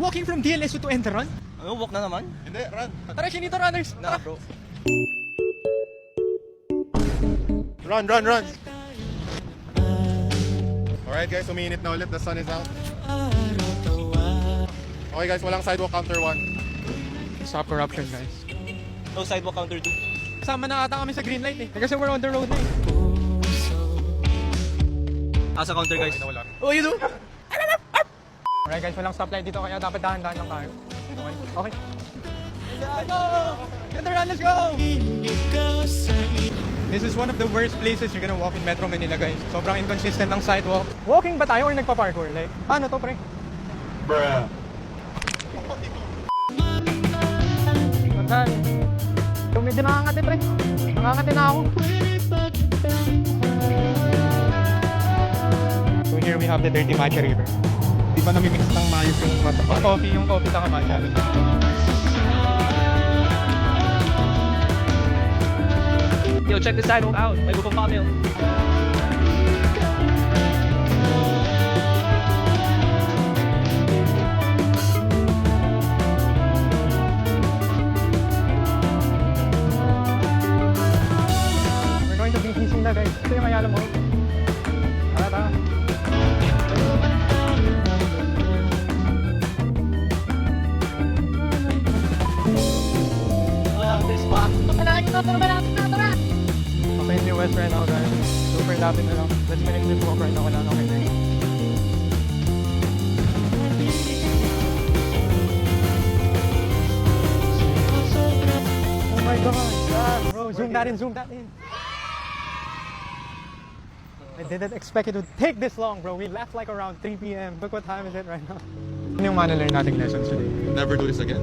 Walking from DLSU to Enteron? Ano, walk na naman? Hindi, run. Tara, Shinito Runners! Na, bro. Run, run, run. Alright guys, umiinit na ulit. The sun is out. Okay guys, walang sidewalk counter 1. Stop corruption, guys. No sidewalk counter 2. Kasama na ata kami sa green light eh. Kasi we're on the road na eh. Sa counter, guys. Wala. Oh, you do? Alright guys, walang stoplight dito kaya dapat dahan-dahan lang tayo. Okay? Okay. Let's go! Get the run, let's go! This is one of the worst places you're gonna walk in Metro Manila, guys. Sobrang inconsistent ng sidewalk. Walking ba tayo or nagpa-parkour? Like, paano to, pre? Bruh. Matay. Yung medyo nakangati, pre. Nakangati na ako. So here we have the Dirty Matcha River. Di ba namimix ng mayos yung coffee, saka matcha? Yo, check the sidewalk out. May gupang camel. We're going to BTC na, guys. Ito yung Ayala Mall. Tara. Okay, in the west right now, guys. Super lapit na lang. Let's finish this walk right now. Wala na kayo. Oh my God! Bro, zoom that in, zoom that in. I didn't expect it to take this long, bro. We left like around 3 p.m. Look what time is it right now. Ano yung mana-learn nating lessons today? Never do this again.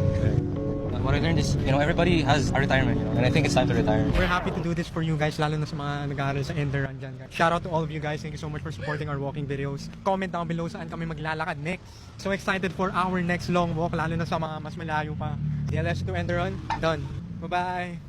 What I learned is, everybody has a retirement, and I think it's time to retire. We're happy to do this for you guys, lalo na sa mga nag-aaral sa Enderon dyan, guys. Shout out to all of you guys. Thank you so much for supporting our walking videos. Comment down below saan kami maglalakad next. So excited for our next long walk, lalo na sa mga mas malayo pa. DLS to Enderon, done. Bye-bye!